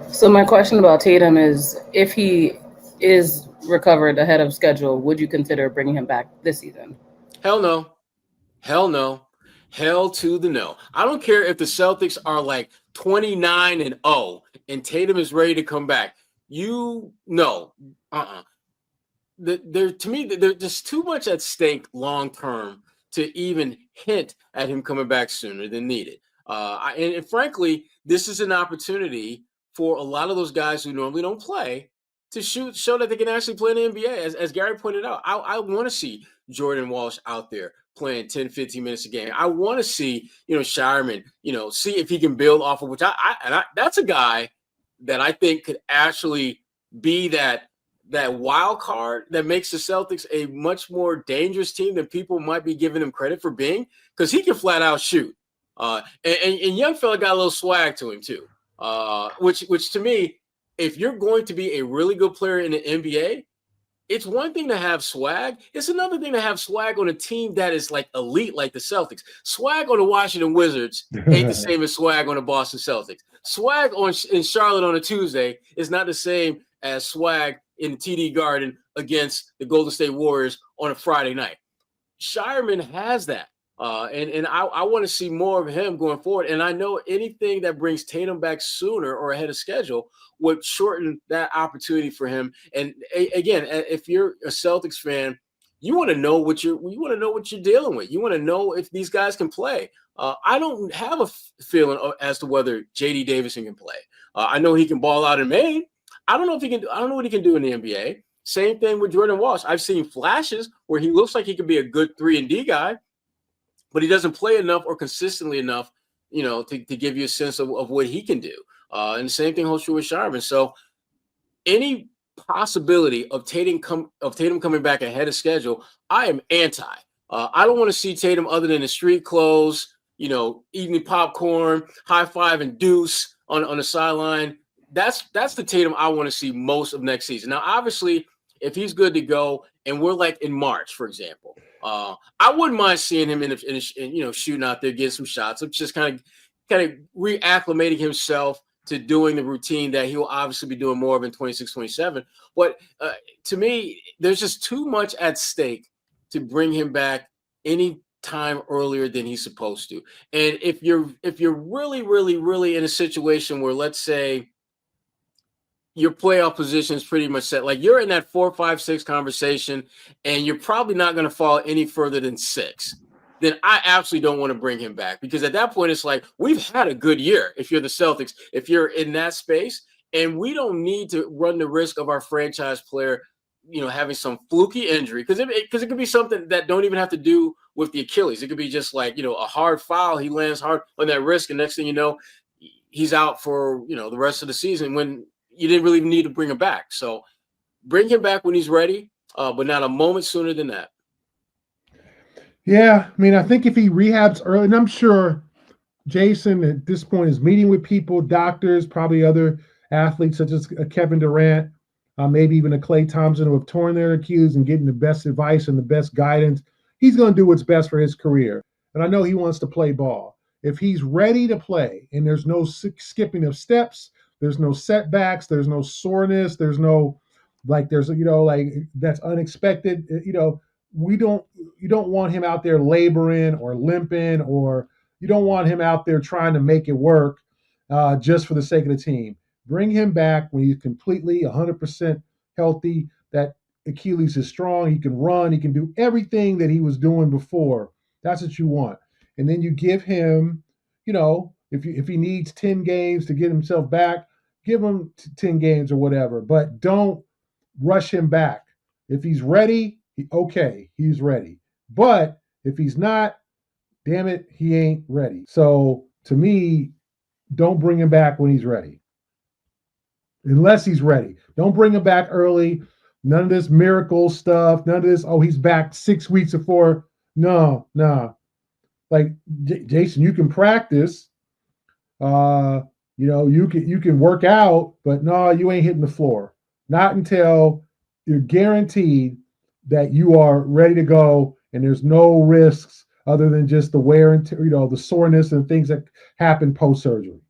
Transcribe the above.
So my question about Tatum is, if he is recovered ahead of schedule, would you consider bringing him back this season? Hell no. Hell no. Hell to the no. I don't care if the Celtics are like 29-0 and Tatum is ready to come back. You no. Uh-uh. There to me, there's just too much at stake long term to even hint at him coming back sooner than needed. And frankly, this is an opportunity for a lot of those guys who normally don't play to show that they can actually play in the NBA. As Gary pointed out, I want to see Jordan Walsh out there playing 10, 15 minutes a game. I want to see, Shireman, see if he can build off of which that's a guy that I think could actually be that wild card that makes the Celtics a much more dangerous team than people might be giving him credit for being, because he can flat out shoot. And young fella got a little swag to him too, which to me, if you're going to be a really good player in the NBA, it's one thing to have swag. It's another thing to have swag on a team that is like elite, like the Celtics. Swag on the Washington Wizards ain't the same as swag on the Boston Celtics. Swag in Charlotte on a Tuesday is not the same as swag in the TD Garden against the Golden State Warriors on a Friday night. Shireman has that. And I want to see more of him going forward. And I know anything that brings Tatum back sooner or ahead of schedule would shorten that opportunity for him. And again, if you're a Celtics fan, you want to know what you're dealing with. You want to know if these guys can play. I don't have a feeling as to whether J.D. Davison can play. I know he can ball out in Maine. I don't know if he can. I don't know what he can do in the NBA. Same thing with Jordan Walsh. I've seen flashes where he looks like he could be a good 3-and-D guy, but he doesn't play enough or consistently enough, to give you a sense of what he can do. And the same thing holds true with Sharman. So any possibility of Tatum coming back ahead of schedule, I am anti. I don't want to see Tatum other than in street clothes, eating popcorn, high five and deuce on the sideline. That's the Tatum I want to see most of next season. Now, obviously, if he's good to go, and we're like in March, for example, I wouldn't mind seeing him in shooting out there, getting some shots. I'm just kind of reacclimating himself to doing the routine that he will obviously be doing more of in 26, 27. But to me, there's just too much at stake to bring him back any time earlier than he's supposed to. And if you're really, really, really in a situation where, let's say, your playoff position is pretty much set, like you're in that 4, 5, 6 conversation, and you're probably not going to fall any further than 6, then I absolutely don't want to bring him back, because at that point, it's like, we've had a good year. If you're the Celtics, if you're in that space, and we don't need to run the risk of our franchise player, having some fluky injury, because it could be something that don't even have to do with the Achilles. It could be just like, a hard foul. He lands hard on that risk, and next thing you know, he's out for, the rest of the season when you didn't really need to bring him back. So bring him back when he's ready, but not a moment sooner than that. Yeah, I mean, I think if he rehabs early, and I'm sure Jayson at this point is meeting with people, doctors, probably other athletes such as Kevin Durant, maybe even a Klay Thompson, who have torn their Achilles, and getting the best advice and the best guidance. He's going to do what's best for his career. And I know he wants to play ball. If he's ready to play and there's no skipping of steps, there's no setbacks, there's no soreness, there's no that's unexpected. You don't want him out there laboring or limping, or you don't want him out there trying to make it work just for the sake of the team. Bring him back when he's completely 100% healthy. That Achilles is strong. He can run. He can do everything that he was doing before. That's what you want. And then you give him, if he needs 10 games to get himself back, give him 10 games or whatever. But don't rush him back. If he's ready, he's ready. But if he's not, damn it, he ain't ready. So to me, don't bring him back when he's ready. Unless he's ready. Don't bring him back early. None of this miracle stuff. None of this, he's back 6 weeks before. No. Like, Jayson, you can practice. You can work out, but no, you ain't hitting the floor. Not until you're guaranteed that you are ready to go and there's no risks other than just the wear and tear, the soreness and things that happen post-surgery.